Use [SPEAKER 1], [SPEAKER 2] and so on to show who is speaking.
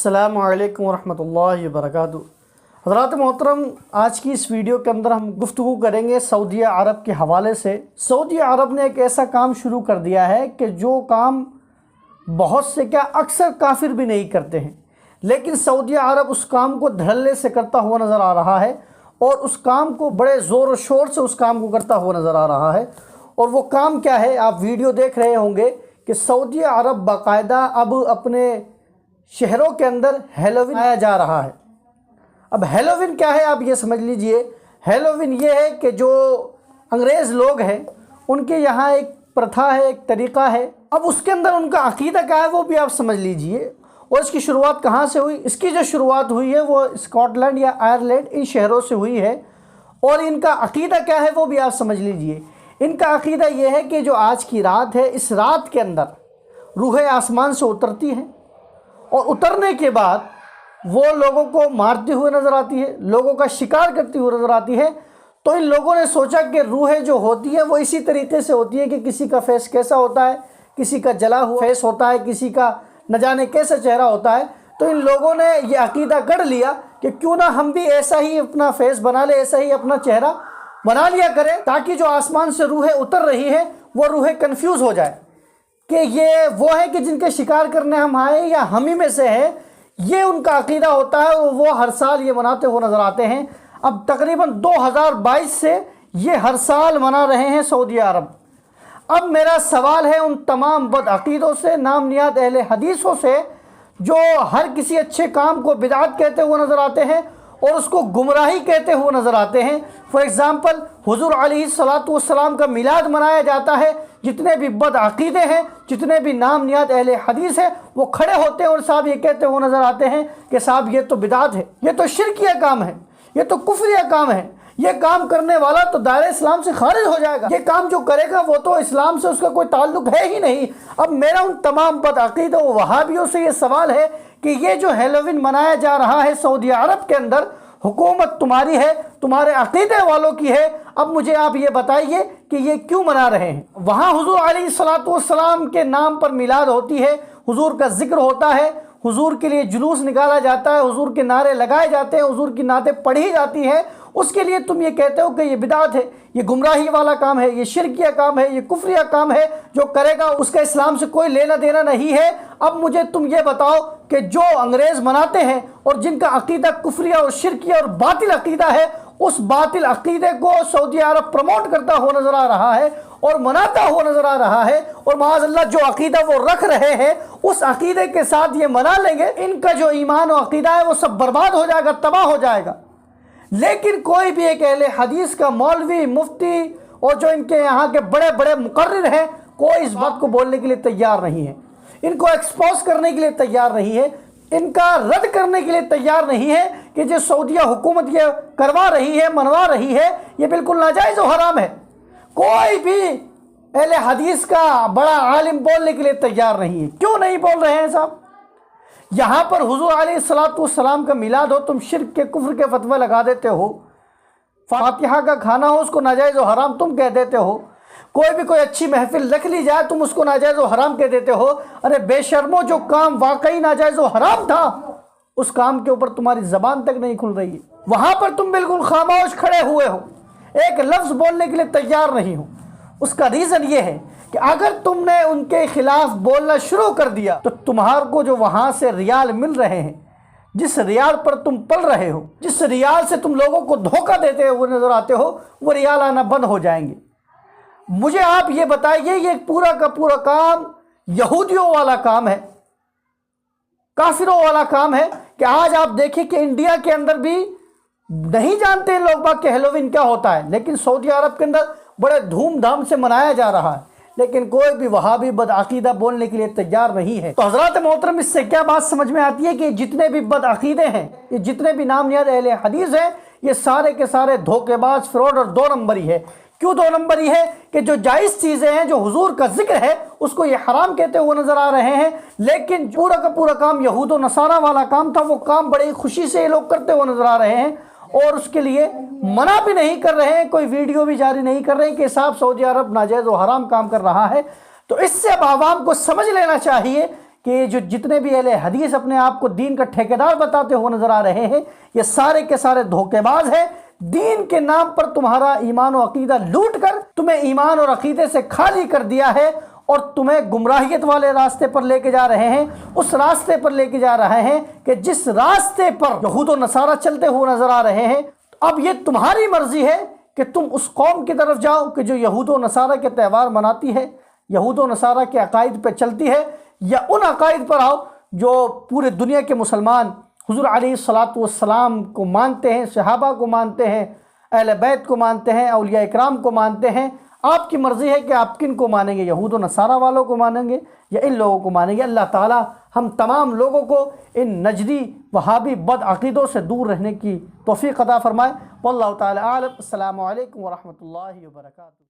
[SPEAKER 1] अस्सलामु अलैकुम वरहमतुल्लाहि वबरकातुहू। हज़रात मोहतरम, आज की इस वीडियो के अंदर हम गुफ्तगू करेंगे सऊदी अरब के हवाले से। सऊदी अरब ने एक ऐसा काम शुरू कर दिया है कि जो काम बहुत से क्या अक्सर काफिर भी नहीं करते हैं, लेकिन सऊदी अरब उस काम को धड़ल्ले से करता हुआ नज़र आ रहा है और उस काम को बड़े ज़ोर और शोर से उस काम को करता हुआ नज़र आ रहा है। और वो काम क्या है, आप वीडियो देख रहे होंगे कि सऊदी अरब बाकायदा अब अपने शहरों के अंदर हैलोवीन आया जा रहा है। अब हैलोवीन क्या है आप ये समझ लीजिए। हैलोवीन ये है कि जो अंग्रेज़ लोग हैं उनके यहाँ एक प्रथा है, एक तरीक़ा है। अब उसके अंदर उनका अक़ीदा क्या है वो भी आप समझ लीजिए। और इसकी शुरुआत कहाँ से हुई? इसकी जो शुरुआत हुई है वो स्कॉटलैंड या आयरलैंड इन शहरों से हुई है। और इनका अक़ीदा क्या है वो भी आप समझ लीजिए। इनका अक़ीदा ये है कि जो आज की रात है, इस रात के अंदर रूहें आसमान से उतरती हैं और उतरने के बाद वो लोगों को मारती हुई नज़र आती है, लोगों का शिकार करती हुई नज़र आती है। तो इन लोगों ने सोचा कि रूहें जो होती हैं वो इसी तरीके से होती है कि किसी का फेस कैसा होता है, किसी का जला हुआ फेस होता है, किसी का न जाने कैसा चेहरा होता है। तो इन लोगों ने ये अक़ीदा गढ़ लिया कि क्यों ना हम भी ऐसा ही अपना फेस बना ले, ऐसा ही अपना चेहरा बना लिया करें, ताकि जो आसमान से रूहें उतर रही हैं वो रूहें कन्फ्यूज़ हो जाए कि ये वो है कि जिनके शिकार करने हम आए या हम ही में से है। ये उनका अक़ीदा होता है और वो हर साल ये मनाते हुए नज़र आते हैं। अब तकरीबन 2022 से ये हर साल मना रहे हैं सऊदी अरब। अब मेरा सवाल है उन तमाम बदअक़ीदों से, नामनियाद अहले हदीसों से, जो हर किसी अच्छे काम को बिदअत कहते हुए नज़र आते हैं और उसको गुमराही कहते हुए नज़र आते हैं। फॉर एग्ज़ाम्पल, हुज़ूर अलैहिस्सलातु वस्सलाम का मिलाद मनाया जाता है। जितने भी बदअक़ीदे हैं, जितने भी नामनियाद अहले हदीस हैं, वो खड़े होते हैं और साहब ये कहते हुए नज़र आते हैं कि साहब ये तो बिदअत है, ये तो शिरकिया काम है, ये तो कुफ्रिया काम है, ये काम करने वाला तो दायरे इस्लाम से खारिज हो जाएगा, ये काम जो करेगा वो तो इस्लाम से उसका कोई ताल्लुक़ है ही नहीं। अब मेरा उन तमाम बदअक़ीदों वहाबियों से ये सवाल है कि ये जो हैलोवीन मनाया जा रहा है सऊदी अरब के अंदर, हुकूमत तुम्हारी है, तुम्हारे अक़ीदे वालों की है। अब मुझे आप ये बताइए कि ये क्यों मना रहे हैं? वहाँ हुज़ूर अलैहिस्सलातु वस्सलाम के नाम पर मिलाद होती है, हुज़ूर का जिक्र होता है, हुज़ूर के लिए जुलूस निकाला जाता है, हुज़ूर के नारे लगाए जाते हैं, हुज़ूर की नातें पढ़ी जाती हैं। उसके लिए तुम ये कहते हो कि ये बिदअत है, ये गुमराही वाला काम है, ये शिरकिया काम है, ये कुफ्रिया काम है, जो करेगा उसका इस्लाम से कोई लेना देना नहीं है। अब मुझे तुम ये बताओ कि जो अंग्रेज़ मनाते हैं और जिनका अक़ीदा कुफ्रिया और शिरकिया और बातिल अक़ीदा है, उस बातिल अक़ीदे को सऊदी अरब प्रमोट करता हुआ नज़र आ रहा है और मनाता हुआ नज़र आ रहा है। और माज़अल्लाह जो अक़ीदा वो रख रहे हैं उस अक़ीदे के साथ ये मना लेंगे, इनका जो ईमान और अक़ीदा है वो सब बर्बाद हो जाएगा, तबाह हो जाएगा। लेकिन कोई भी एक अहले हदीस का मौलवी, मुफ्ती और जो इनके यहाँ के बड़े बड़े मुकर्रिर हैं, कोई इस बात को बोलने के लिए तैयार नहीं है, इनको एक्सपोज करने के लिए तैयार नहीं है, इनका रद्द करने के लिए तैयार नहीं है कि जो सऊदीया हुकूमत ये करवा रही है, मनवा रही है, ये बिल्कुल नाजायज़ और हराम है। कोई भी अहले हदीस का बड़ा आलिम बोलने के लिए तैयार नहीं है। क्यों नहीं बोल रहे हैं साहब? यहाँ पर हुज़ूर अलैहिस्सलातु वस्सलाम का मिलाद हो, तुम शिर्क के, कुफ्र के फतवे लगा देते हो। फातिहा का खाना हो, उसको नाजायज़ और हराम तुम कह देते हो। कोई भी कोई अच्छी महफिल रख ली जाए, तुम उसको नाजायज़ और हराम कह देते हो। अरे बेशर्मो, जो काम वाकई नाजायज़ और हराम था उस काम के ऊपर तुम्हारी ज़बान तक नहीं खुल रही है। वहाँ पर तुम बिल्कुल खामोश खड़े हुए हो, एक लफ्ज़ बोलने के लिए तैयार नहीं हो। उसका रीज़न ये है कि अगर तुमने उनके खिलाफ बोलना शुरू कर दिया तो तुम्हारे को जो वहाँ से रियाल मिल रहे हैं, जिस रियाल पर तुम पल रहे हो, जिस रियाल से तुम लोगों को धोखा देते हुए नज़र आते हो, वो रियाल आना बंद हो जाएंगे। मुझे आप ये बताइए, ये पूरा का पूरा काम यहूदियों वाला काम है, काफिरों वाला काम है कि आज आप देखिए कि इंडिया के अंदर भी नहीं जानते हैं लोग बाग कि हैलोवीन क्या होता है, लेकिन सऊदी अरब के अंदर बड़े धूमधाम से मनाया जा रहा है। लेकिन कोई भी वहाबी बदअक़ीदा बोलने के लिए तैयार नहीं है। तो हज़रात मोहतरम, इससे क्या बात समझ में आती है कि जितने भी बदअक़ीदे हैं, ये जितने भी नामनियाद अहले हदीस हैं, ये सारे के सारे धोखेबाज, फ्रॉड और 2 नंबरी है। क्यों 2 नंबरी है? कि जो जायज़ चीज़ें हैं, जो हुजूर का जिक्र है, उसको ये हराम कहते हुए नज़र आ रहे हैं। लेकिन पूरा का पूरा काम यहूद और नसारा वाला काम था, वो काम बड़ी खुशी से ये लोग करते हुए नज़र आ रहे हैं और उसके लिए मना भी नहीं कर रहे हैं, कोई वीडियो भी जारी नहीं कर रहे हैं कि साहब सऊदी अरब नाजायज़ और हराम काम कर रहा है। तो इससे अब आवाम को समझ लेना चाहिए کہ یہ جو جتنے بھی اہل حدیث اپنے آپ کو دین کا ٹھیکیدار بتاتے ہوئے نظر آ رہے ہیں، یہ سارے کے سارے دھوکے باز ہیں۔ دین کے نام پر تمہارا ایمان و عقیدہ لوٹ کر تمہیں ایمان اور عقیدے سے خالی کر دیا ہے، اور تمہیں گمراہیت والے راستے پر لے کے جا رہے ہیں، اس راستے پر لے کے جا رہے ہیں کہ جس راستے پر یہود و نصارہ چلتے ہوئے نظر آ رہے ہیں۔ اب یہ تمہاری مرضی ہے کہ تم اس قوم کی طرف جاؤ کہ جو یہود و نصارہ کے تہوار مناتی ہے، یہود و نصارہ کے عقائد پہ چلتی ہے، یا ان عقائد پر آؤ جو پورے دنیا کے مسلمان حضور علیہ الصلاۃ والسلام کو مانتے ہیں، صحابہ کو مانتے ہیں، اہل بیت کو مانتے ہیں، اولیاء اکرام کو مانتے ہیں۔ آپ کی مرضی ہے کہ آپ کن کو مانیں گے، یہود و نصارہ والوں کو مانیں گے یا ان لوگوں کو مانیں گے۔ اللہ تعالی ہم تمام لوگوں کو ان نجدی وہابی بد عقیدوں سے دور رہنے کی توفیق عطا فرمائے۔ واللہ تعالی اعلم۔ السلام علیکم ورحمۃ اللہ وبرکاتہ۔